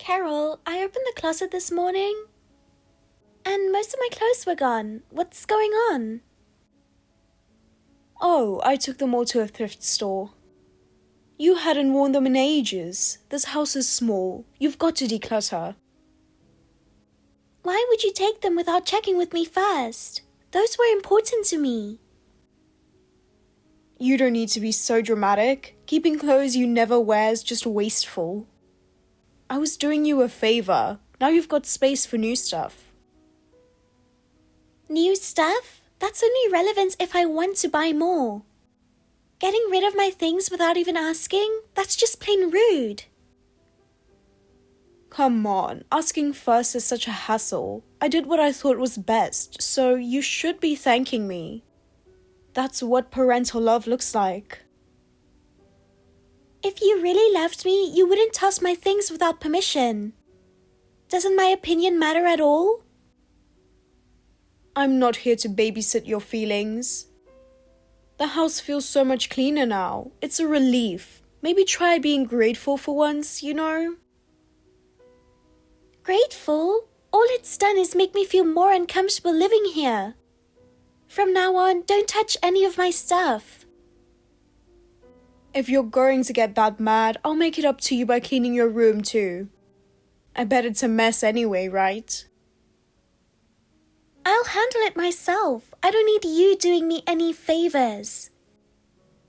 Carol, I opened the closet this morning and most of my clothes were gone. What's going on? Oh, I took them all to a thrift store. You hadn't worn them in ages. This house is small. You've got to declutter. Why would you take them without checking with me first? Those were important to me. You don't need to be so dramatic. Keeping clothes you never wear is just wasteful. I was doing you a favor. Now you've got space for new stuff. New stuff? That's only relevant if I want to buy more. Getting rid of my things without even asking? That's just plain rude. Come on, asking first is such a hassle. I did what I thought was best, so you should be thanking me. That's what parental love looks like. If you really loved me, you wouldn't toss my things without permission. Doesn't my opinion matter at all? I'm not here to babysit your feelings. The house feels so much cleaner now. It's a relief. Maybe try being grateful for once, you know? Grateful? All it's done is make me feel more uncomfortable living here. From now on, don't touch any of my stuff. If you're going to get that mad, I'll make it up to you by cleaning your room too. I bet it's a mess anyway, right? I'll handle it myself. I don't need you doing me any favors.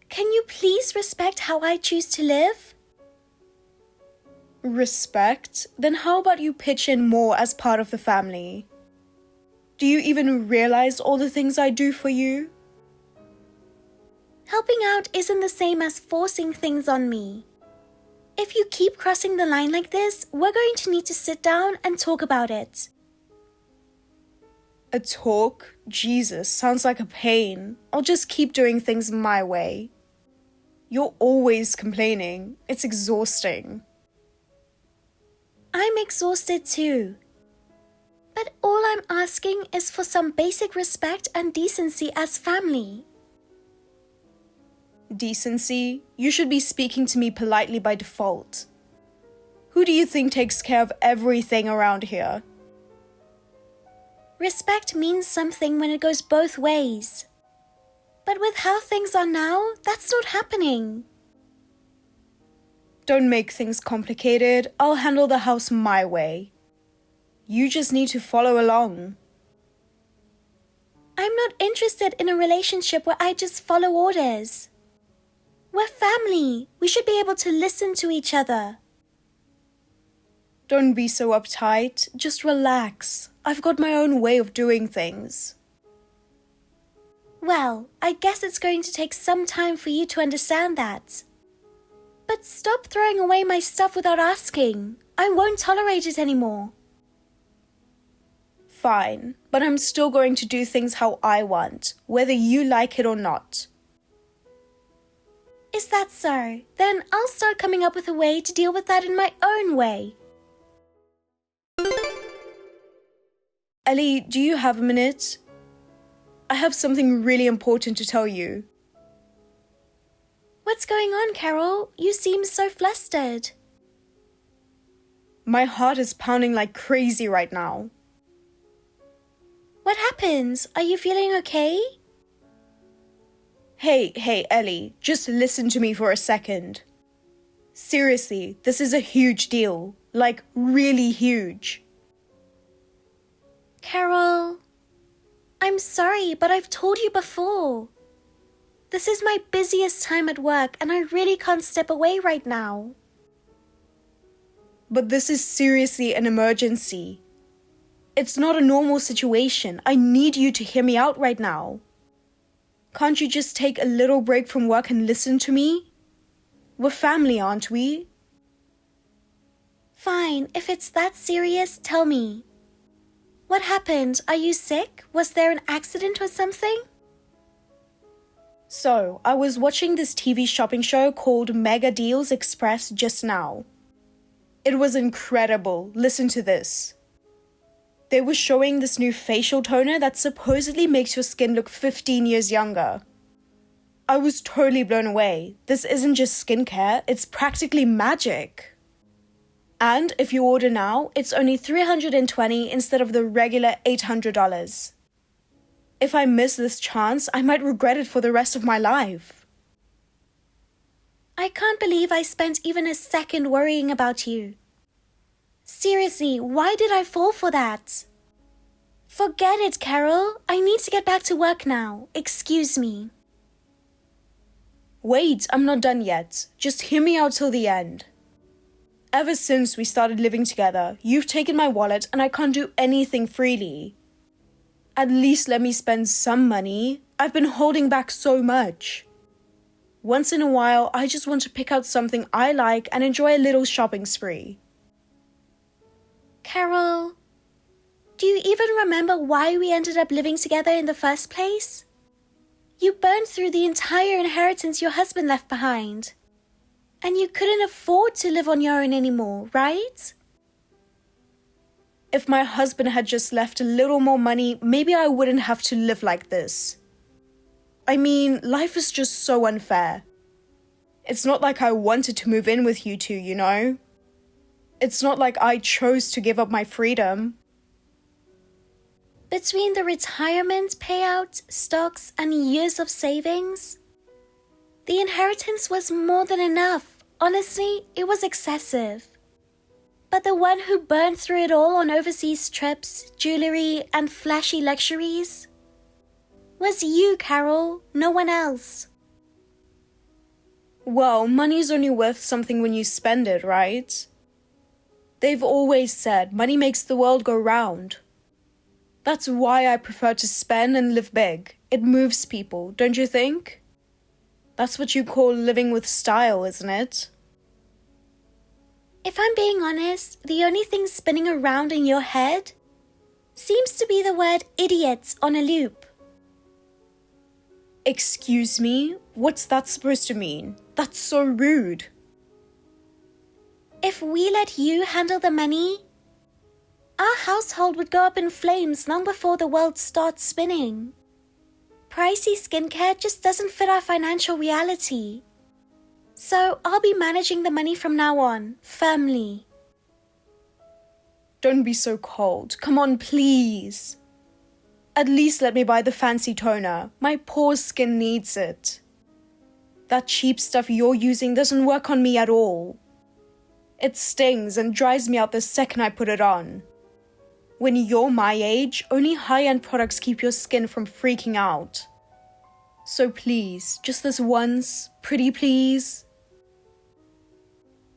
Can you please respect how I choose to live? Respect? Then how about you pitch in more as part of the family? Do you even realize all the things I do for you? Helping out isn't the same as forcing things on me. If you keep crossing the line like this, we're going to need to sit down and talk about it. A talk? Jesus, sounds like a pain. I'll just keep doing things my way. You're always complaining. It's exhausting. I'm exhausted too. But all I'm asking is for some basic respect and decency as family. Decency? You should be speaking to me politely by default. Who do you think takes care of everything around here? Respect means something when it goes both ways. But with how things are now, that's not happening. Don't make things complicated. I'll handle the house my way. You just need to follow along. I'm not interested in a relationship where I just follow orders. We're family. We should be able to listen to each other. Don't be so uptight. Just relax. I've got my own way of doing things. Well, I guess it's going to take some time for you to understand that. But stop throwing away my stuff without asking. I won't tolerate it anymore. Fine, but I'm still going to do things how I want, whether you like it or not. Is that so? Then I'll start coming up with a way to deal with that in my own way. Ellie, do you have a minute? I have something really important to tell you. What's going on, Carol? You seem so flustered. My heart is pounding like crazy right now. What happened? Are you feeling okay? Hey, Ellie, just listen to me for a second. Seriously, this is a huge deal. Like, really huge. Carol, I'm sorry, but I've told you before. This is my busiest time at work and I really can't step away right now. But this is seriously an emergency. It's not a normal situation. I need you to hear me out right now. Can't you just take a little break from work and listen to me? We're family, aren't we? Fine, if it's that serious, tell me. What happened? Are you sick? Was there an accident or something? So, I was watching this TV shopping show called Mega Deals Express just now. It was incredible. Listen to this. They were showing this new facial toner that supposedly makes your skin look 15 years younger. I was totally blown away. This isn't just skincare, it's practically magic. And if you order now, it's only $320 instead of the regular $800. If I miss this chance, I might regret it for the rest of my life. I can't believe I spent even a second worrying about you. Seriously, why did I fall for that? Forget it, Carol. I need to get back to work now. Excuse me. Wait, I'm not done yet. Just hear me out till the end. Ever since we started living together, you've taken my wallet and I can't do anything freely. At least let me spend some money. I've been holding back so much. Once in a while, I just want to pick out something I like and enjoy a little shopping spree. Carol, do you even remember why we ended up living together in the first place? You burned through the entire inheritance your husband left behind. And you couldn't afford to live on your own anymore, right? If my husband had just left a little more money, maybe I wouldn't have to live like this. I mean, life is just so unfair. It's not like I wanted to move in with you two, you know? It's not like I chose to give up my freedom. Between the retirement payout, stocks, and years of savings, the inheritance was more than enough. Honestly, it was excessive. But the one who burned through it all on overseas trips, jewelry, and flashy luxuries was you, Carol, no one else. Well, money's only worth something when you spend it, right? They've always said money makes the world go round. That's why I prefer to spend and live big. It moves people, don't you think? That's what you call living with style, isn't it? If I'm being honest, the only thing spinning around in your head seems to be the word idiot on a loop. Excuse me? What's that supposed to mean? That's so rude. If we let you handle the money, our household would go up in flames long before the world starts spinning. Pricey skincare just doesn't fit our financial reality. So I'll be managing the money from now on, firmly. Don't be so cold. Come on, please. At least let me buy the fancy toner. My poor skin needs it. That cheap stuff you're using doesn't work on me at all. It stings and dries me out the second I put it on. When you're my age, only high-end products keep your skin from freaking out. So please, just this once, pretty please.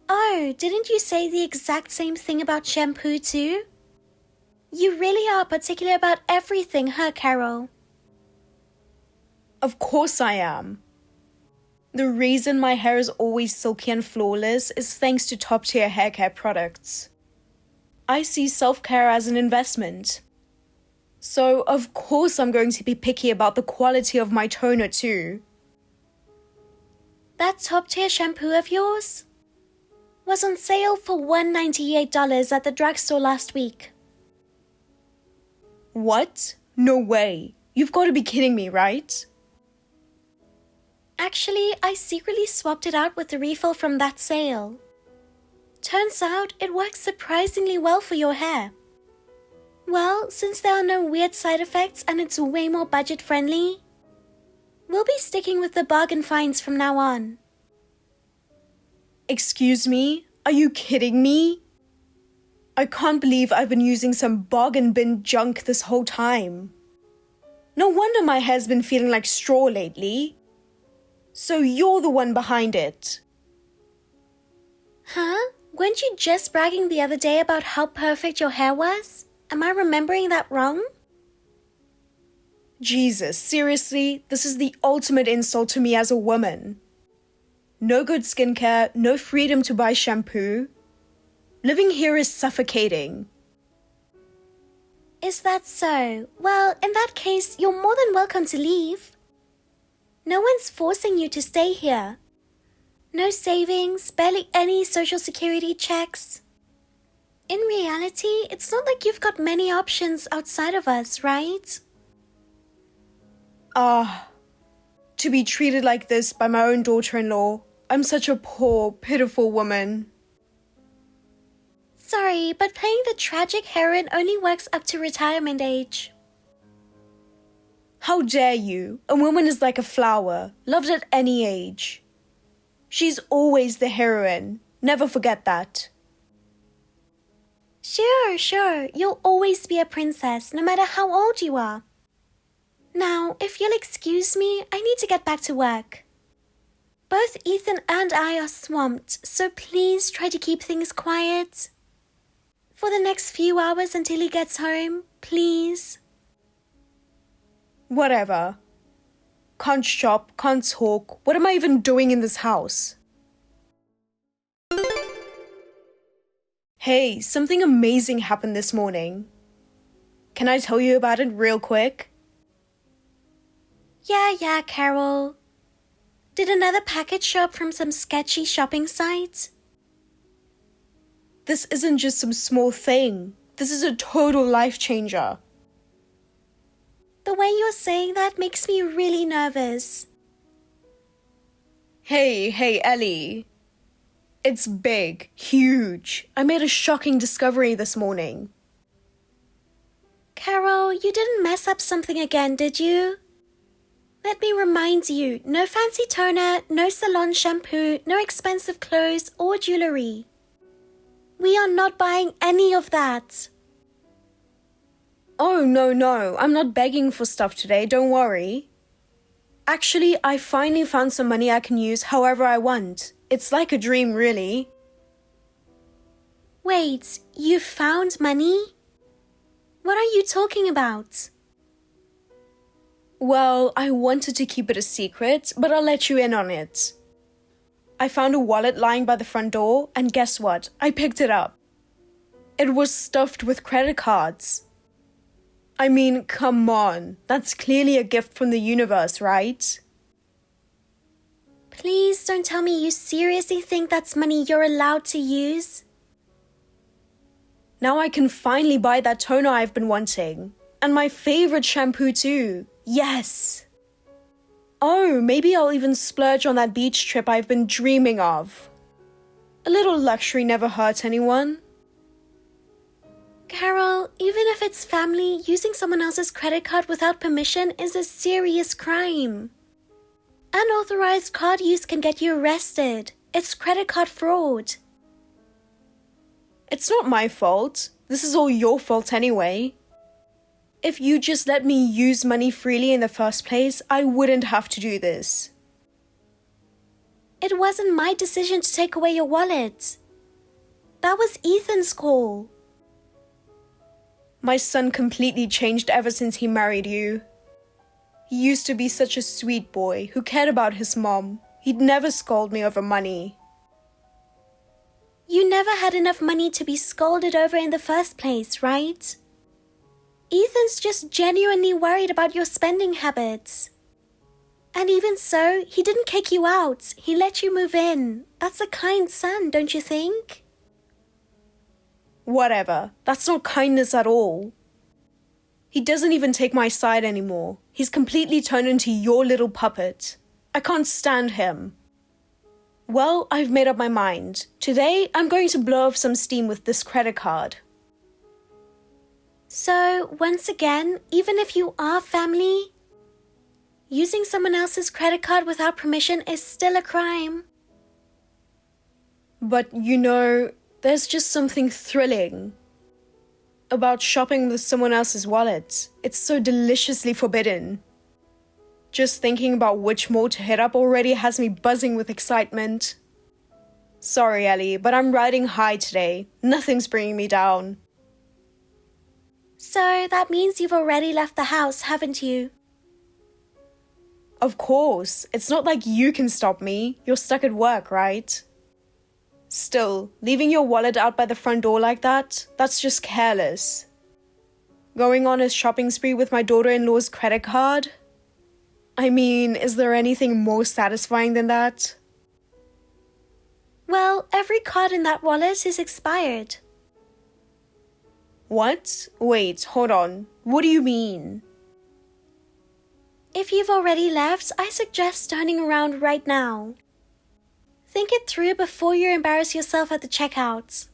Oh, didn't you say the exact same thing about shampoo too? You really are particular about everything, huh, Carol? Of course I am. The reason my hair is always silky and flawless is thanks to top-tier hair care products. I see self-care as an investment. So, of course I'm going to be picky about the quality of my toner too. That top-tier shampoo of yours was on sale for $198 at the drugstore last week. What? No way. You've got to be kidding me, right? Actually, I secretly swapped it out with the refill from that sale. Turns out it works surprisingly well for your hair. Well, since there are no weird side effects and it's way more budget-friendly, we'll be sticking with the bargain finds from now on. Excuse me? Are you kidding me? I can't believe I've been using some bargain bin junk this whole time. No wonder my hair's been feeling like straw lately. So you're the one behind it. Huh? Weren't you just bragging the other day about how perfect your hair was? Am I remembering that wrong? Jesus, seriously? This is the ultimate insult to me as a woman. No good skincare, no freedom to buy shampoo. Living here is suffocating. Is that so? Well, in that case, you're more than welcome to leave. No one's forcing you to stay here. No savings, barely any social security checks. In reality, it's not like you've got many options outside of us, right? To be treated like this by my own daughter-in-law. I'm such a poor, pitiful woman. Sorry, but playing the tragic heroine only works up to retirement age. How dare you? A woman is like a flower, loved at any age. She's always the heroine. Never forget that. Sure. You'll always be a princess, no matter how old you are. Now, if you'll excuse me, I need to get back to work. Both Ethan and I are swamped, so please try to keep things quiet. For the next few hours until he gets home, please. Whatever. Can't shop, can't talk. What am I even doing in this house? Hey, something amazing happened this morning. Can I tell you about it real quick? Yeah, Carol. Did another package show up from some sketchy shopping site? This isn't just some small thing. This is a total life changer. The way you're saying that makes me really nervous. Hey, Ellie. It's big, huge. I made a shocking discovery this morning. Carol, you didn't mess up something again, did you? Let me remind you, no fancy toner, no salon shampoo, no expensive clothes or jewelry. We are not buying any of that. Oh, no, I'm not begging for stuff today, don't worry. Actually, I finally found some money I can use however I want. It's like a dream, really. Wait, you found money? What are you talking about? Well, I wanted to keep it a secret, but I'll let you in on it. I found a wallet lying by the front door, and guess what? I picked it up. It was stuffed with credit cards. I mean, come on. That's clearly a gift from the universe, right? Please don't tell me you seriously think that's money you're allowed to use. Now I can finally buy that toner I've been wanting. And my favorite shampoo too. Yes! Oh, maybe I'll even splurge on that beach trip I've been dreaming of. A little luxury never hurt anyone. Carol, even if it's family, using someone else's credit card without permission is a serious crime. Unauthorized card use can get you arrested. It's credit card fraud. It's not my fault. This is all your fault anyway. If you just let me use money freely in the first place, I wouldn't have to do this. It wasn't my decision to take away your wallet. That was Ethan's call. My son completely changed ever since he married you. He used to be such a sweet boy who cared about his mom. He'd never scold me over money. You never had enough money to be scolded over in the first place, right? Ethan's just genuinely worried about your spending habits. And even so, he didn't kick you out. He let you move in. That's a kind son, don't you think? Whatever. That's not kindness at all. He doesn't even take my side anymore. He's completely turned into your little puppet. I can't stand him. Well, I've made up my mind. Today, I'm going to blow off some steam with this credit card. So, once again, even if you are family, using someone else's credit card without permission is still a crime. But you know, there's just something thrilling about shopping with someone else's wallet. It's so deliciously forbidden. Just thinking about which mall to hit up already has me buzzing with excitement. Sorry, Ellie, but I'm riding high today. Nothing's bringing me down. So that means you've already left the house, haven't you? Of course. It's not like you can stop me. You're stuck at work, right? Still, leaving your wallet out by the front door like that, that's just careless. Going on a shopping spree with my daughter-in-law's credit card? I mean, is there anything more satisfying than that? Well, every card in that wallet is expired. What? Wait, hold on. What do you mean? If you've already left, I suggest turning around right now. Think it through before you embarrass yourself at the checkout.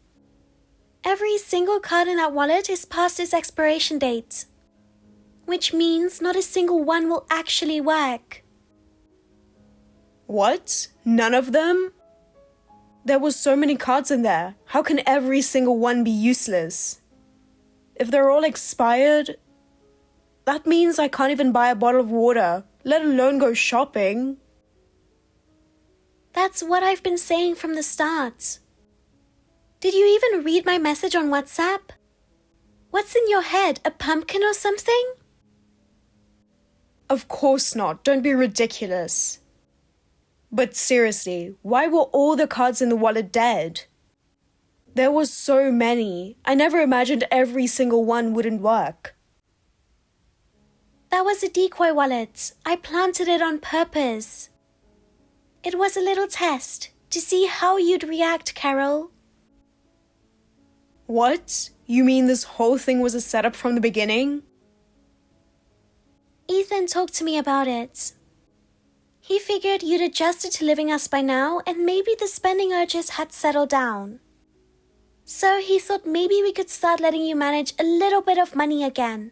Every single card in that wallet is past its expiration date, which means not a single one will actually work. What? None of them? There were so many cards in there. How can every single one be useless? If they're all expired, that means I can't even buy a bottle of water, let alone go shopping. That's what I've been saying from the start. Did you even read my message on WhatsApp? What's in your head, a pumpkin or something? Of course not, don't be ridiculous. But seriously, why were all the cards in the wallet dead? There were so many. I never imagined every single one wouldn't work. That was a decoy wallet. I planted it on purpose. It was a little test to see how you'd react, Carol. What? You mean this whole thing was a setup from the beginning? Ethan talked to me about it. He figured you'd adjusted to living us by now and maybe the spending urges had settled down. So he thought maybe we could start letting you manage a little bit of money again.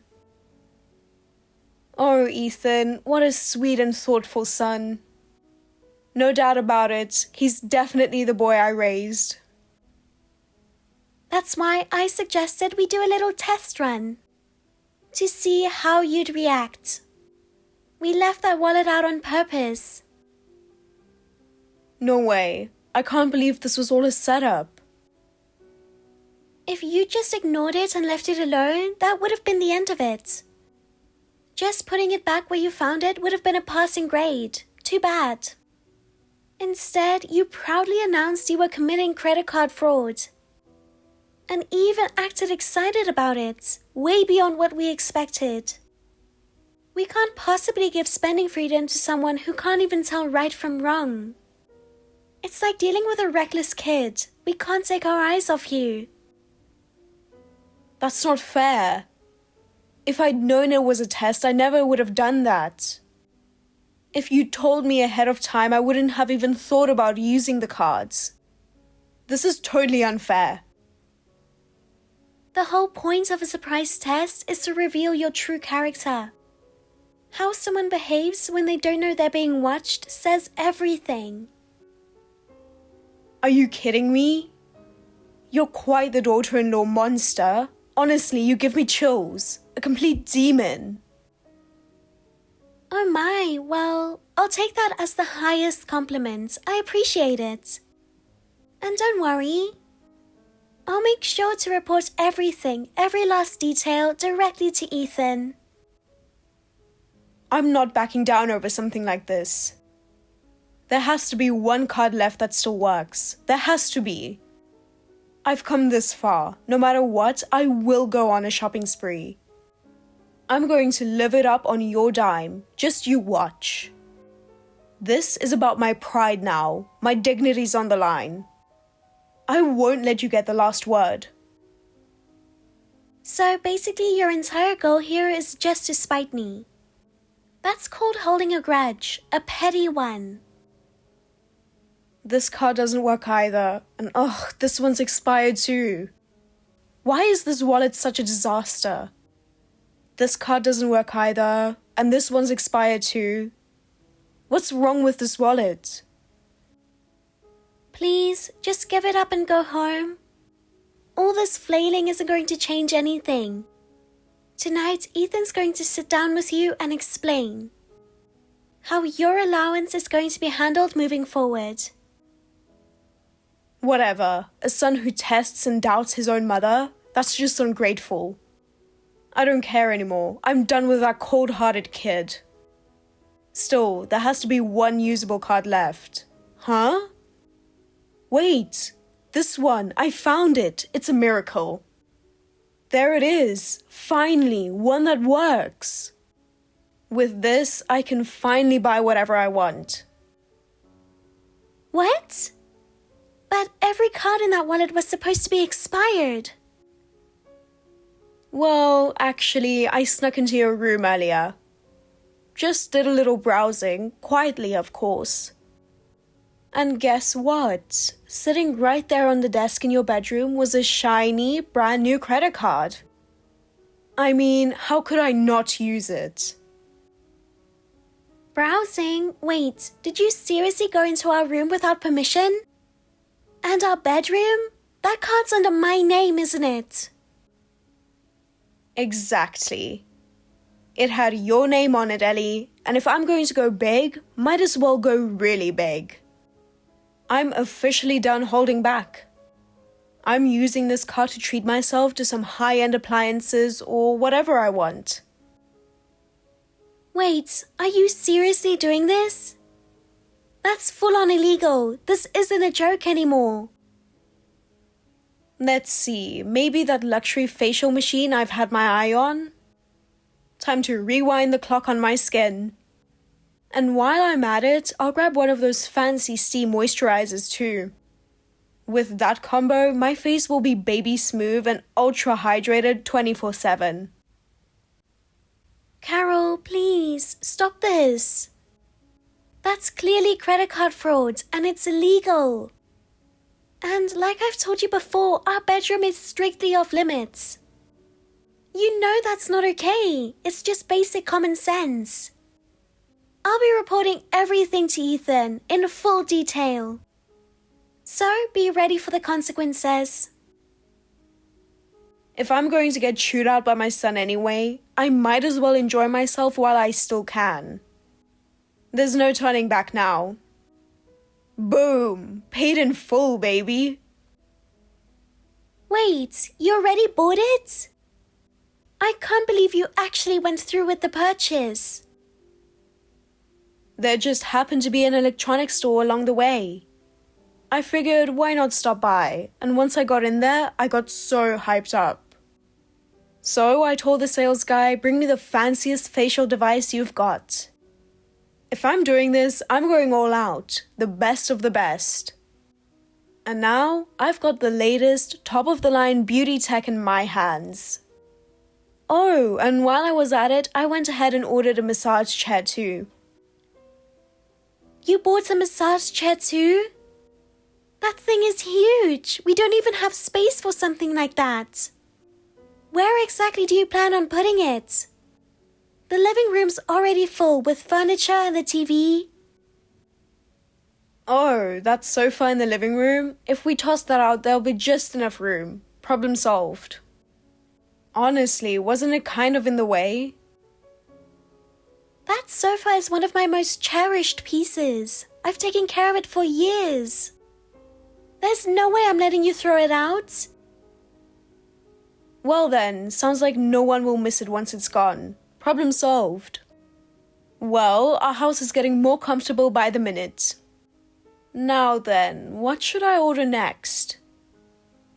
Oh, Ethan, what a sweet and thoughtful son. No doubt about it, he's definitely the boy I raised. That's why I suggested we do a little test run to see how you'd react. We left that wallet out on purpose. No way. I can't believe this was all a setup. If you just ignored it and left it alone, that would have been the end of it. Just putting it back where you found it would have been a passing grade. Too bad. Instead, you proudly announced you were committing credit card fraud. And even acted excited about it, way beyond what we expected. We can't possibly give spending freedom to someone who can't even tell right from wrong. It's like dealing with a reckless kid. We can't take our eyes off you. That's not fair. If I'd known it was a test, I never would have done that. If you told me ahead of time, I wouldn't have even thought about using the cards. This is totally unfair. The whole point of a surprise test is to reveal your true character. How someone behaves when they don't know they're being watched says everything. Are you kidding me? You're quite the daughter-in-law monster. Honestly, you give me chills. A complete demon. Oh my, well, I'll take that as the highest compliment. I appreciate it. And don't worry. I'll make sure to report everything, every last detail, directly to Ethan. I'm not backing down over something like this. There has to be one card left that still works. There has to be. I've come this far. No matter what, I will go on a shopping spree. I'm going to live it up on your dime. Just you watch. This is about my pride now. My dignity's on the line. I won't let you get the last word. So basically your entire goal here is just to spite me. That's called holding a grudge, a petty one. This card doesn't work either, and this one's expired too. Why is this wallet such a disaster? This card doesn't work either, and this one's expired too. What's wrong with this wallet? Please, just give it up and go home. All this flailing isn't going to change anything. Tonight, Ethan's going to sit down with you and explain how your allowance is going to be handled moving forward. Whatever. A son who tests and doubts his own mother? That's just ungrateful. I don't care anymore. I'm done with that cold-hearted kid. Still, there has to be one usable card left. Huh? Wait, this one, I found it. It's a miracle. There it is. Finally, one that works. With this, I can finally buy whatever I want. What? But every card in that wallet was supposed to be expired. Well, actually, I snuck into your room earlier. Just did a little browsing, quietly of course. And guess what? Sitting right there on the desk in your bedroom was a shiny, brand new credit card. I mean, how could I not use it? Browsing? Wait, did you seriously go into our room without permission? And our bedroom? That card's under my name, isn't it? Exactly. It had your name on it, Ellie, and if I'm going to go big, might as well go really big. I'm officially done holding back. I'm using this card to treat myself to some high-end appliances or whatever I want. Wait, are you seriously doing this? That's full-on illegal. This isn't a joke anymore. Let's see, maybe that luxury facial machine I've had my eye on? Time to rewind the clock on my skin. And while I'm at it, I'll grab one of those fancy steam moisturizers too. With that combo, my face will be baby smooth and ultra hydrated 24/7. Carol, please, stop this. That's clearly credit card fraud and it's illegal. And like I've told you before, our bedroom is strictly off limits. You know that's not okay. It's just basic common sense. I'll be reporting everything to Ethan in full detail. So be ready for the consequences. If I'm going to get chewed out by my son anyway, I might as well enjoy myself while I still can. There's no turning back now. Boom! Paid in full, baby. Wait, you already bought it? I can't believe you actually went through with the purchase. There just happened to be an electronics store along the way. I figured why not stop by, and once I got in there, I got so hyped up. So I told the sales guy, bring me the fanciest facial device you've got. If I'm doing this, I'm going all out, the best of the best. And now, I've got the latest, top-of-the-line beauty tech in my hands. Oh, and while I was at it, I went ahead and ordered a massage chair too. You bought a massage chair too? That thing is huge. We don't even have space for something like that. Where exactly do you plan on putting it? The living room's already full with furniture and the TV. Oh, that sofa in the living room? If we toss that out, there'll be just enough room. Problem solved. Honestly, wasn't it kind of in the way? That sofa is one of my most cherished pieces. I've taken care of it for years. There's no way I'm letting you throw it out. Well then, sounds like no one will miss it once it's gone. Problem solved. Well, our house is getting more comfortable by the minute. Now then, what should I order next?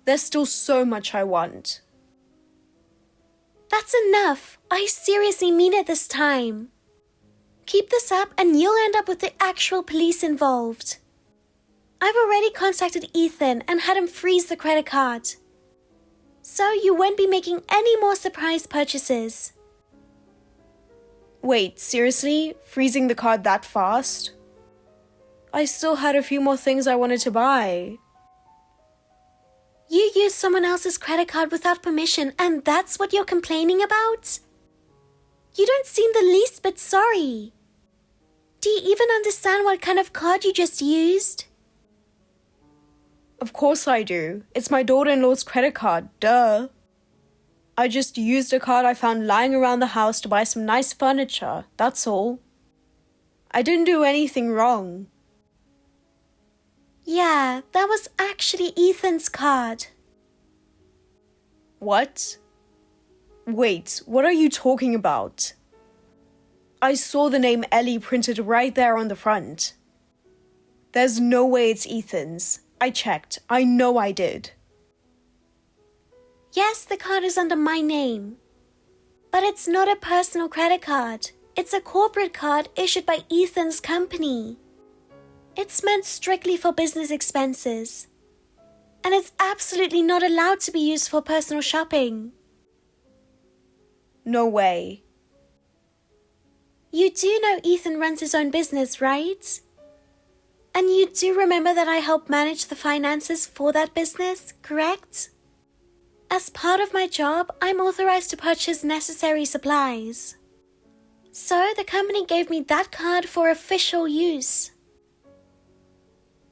There's still so much I want. That's enough. I seriously mean it this time. Keep this up and you'll end up with the actual police involved. I've already contacted Ethan and had him freeze the credit card. So you won't be making any more surprise purchases. Wait, seriously? Freezing the card that fast? I still had a few more things I wanted to buy. You used someone else's credit card without permission and that's what you're complaining about? You don't seem the least bit sorry. Do you even understand what kind of card you just used? Of course I do. It's my daughter-in-law's credit card, duh. I just used a card I found lying around the house to buy some nice furniture, that's all. I didn't do anything wrong. Yeah, that was actually Ethan's card. What? Wait, what are you talking about? I saw the name Ellie printed right there on the front. There's no way it's Ethan's. I checked. I know I did. Yes, the card is under my name. But it's not a personal credit card. It's a corporate card issued by Ethan's company. It's meant strictly for business expenses. And it's absolutely not allowed to be used for personal shopping. No way. You do know Ethan runs his own business, right? And you do remember that I help manage the finances for that business, correct? As part of my job, I'm authorized to purchase necessary supplies. So the company gave me that card for official use.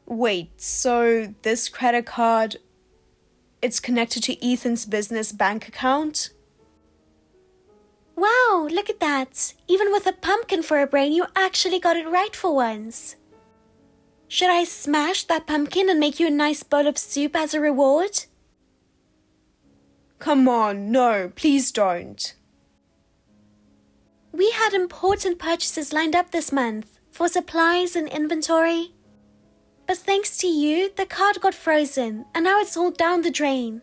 Wait, so this credit card, it's connected to Ethan's business bank account? Wow, look at that. Even with a pumpkin for a brain, you actually got it right for once. Should I smash that pumpkin and make you a nice bowl of soup as a reward? Come on, no, please don't. We had important purchases lined up this month for supplies and inventory. But thanks to you, the card got frozen and now it's all down the drain.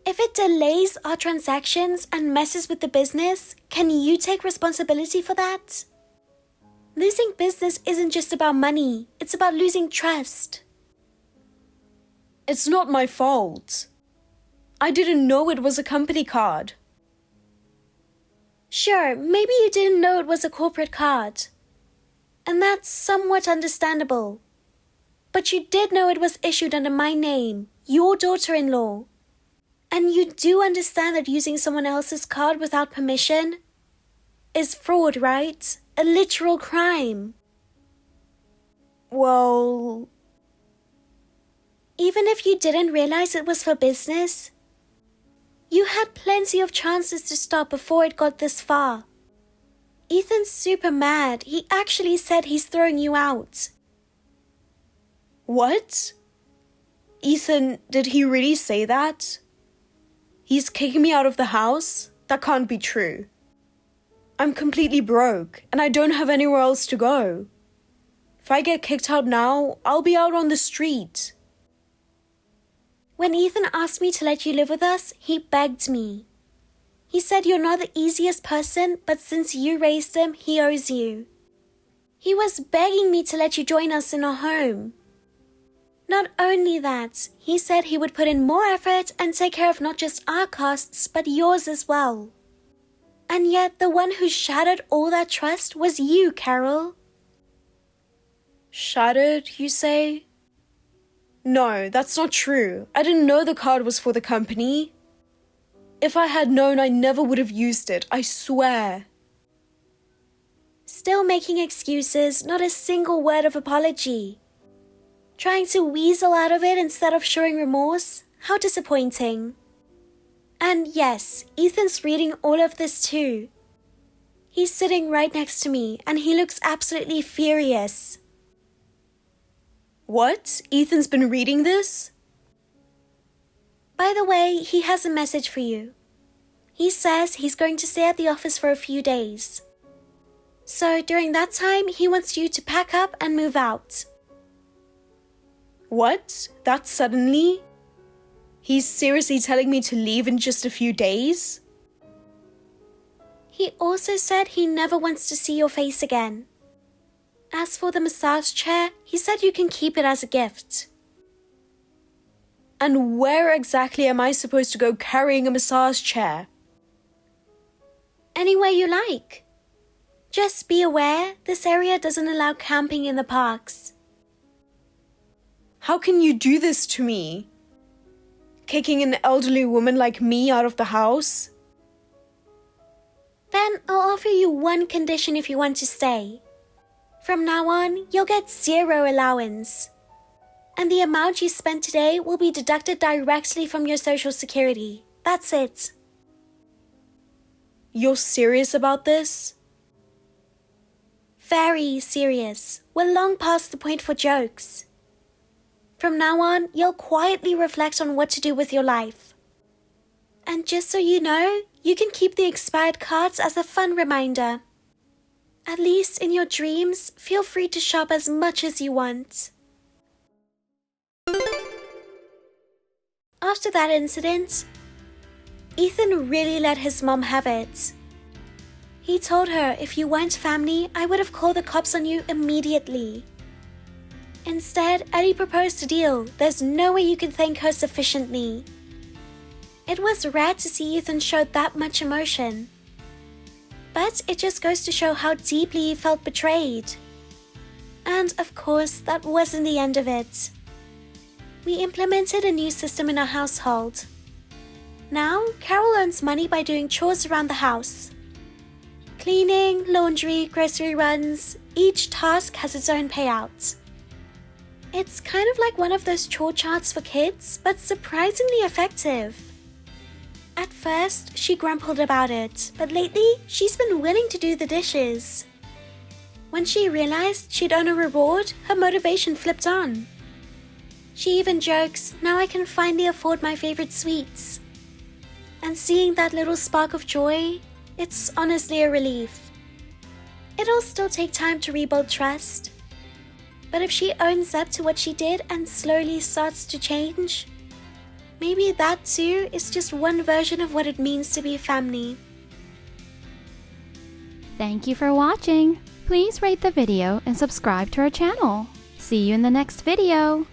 If it delays our transactions and messes with the business, can you take responsibility for that? Losing business isn't just about money, it's about losing trust. It's not my fault. I didn't know it was a company card. Sure, maybe you didn't know it was a corporate card. And that's somewhat understandable. But you did know it was issued under my name, your daughter-in-law. And you do understand that using someone else's card without permission is fraud, right? A literal crime. Well, even if you didn't realize it was for business, you had plenty of chances to stop before it got this far. Ethan's super mad. He actually said he's throwing you out. what? Ethan, did he really say that? He's kicking me out of the house? That can't be true. I'm completely broke, and I don't have anywhere else to go. If I get kicked out now, I'll be out on the street. When Ethan asked me to let you live with us, he begged me. He said you're not the easiest person, but since you raised him, he owes you. He was begging me to let you join us in our home. Not only that, he said he would put in more effort and take care of not just our costs, but yours as well. And yet the one who shattered all that trust was you, Carol. Shattered, you say? No, that's not true. I didn't know the card was for the company. If I had known, I never would have used it, I swear. Still making excuses, not a single word of apology. Trying to weasel out of it instead of showing remorse? How disappointing. And yes, Ethan's reading all of this too. He's sitting right next to me and he looks absolutely furious. What? Ethan's been reading this? By the way, he has a message for you. He says he's going to stay at the office for a few days. So during that time, he wants you to pack up and move out. What? That suddenly? He's seriously telling me to leave in just a few days? He also said he never wants to see your face again. As for the massage chair, he said you can keep it as a gift. And where exactly am I supposed to go carrying a massage chair? Anywhere you like. Just be aware, this area doesn't allow camping in the parks. How can you do this to me? Kicking an elderly woman like me out of the house? Then I'll offer you one condition if you want to stay. From now on, you'll get 0 allowance. And the amount you spent today will be deducted directly from your social security. That's it. You're serious about this? Very serious. We're long past the point for jokes. From now on, you'll quietly reflect on what to do with your life. And just so you know, you can keep the expired cards as a fun reminder. At least in your dreams, feel free to shop as much as you want. After that incident, Ethan really let his mom have it. He told her if you weren't family, I would have called the cops on you immediately. Instead, Eddie proposed a deal. There's no way you can thank her sufficiently. It was rare to see Ethan show that much emotion. But it just goes to show how deeply he felt betrayed. And of course, that wasn't the end of it. We implemented a new system in our household. Now, Carol earns money by doing chores around the house. Cleaning, laundry, grocery runs, each task has its own payout. It's kind of like one of those chore charts for kids, but surprisingly effective. At first, she grumbled about it, but lately, she's been willing to do the dishes. When she realized she'd earn a reward, her motivation flipped on. She even jokes, "Now I can finally afford my favorite sweets." And seeing that little spark of joy, it's honestly a relief. It'll still take time to rebuild trust. But if she owns up to what she did and slowly starts to change, maybe that too is just one version of what it means to be family. Thank you for watching. Please rate the video and subscribe to our channel. See you in the next video.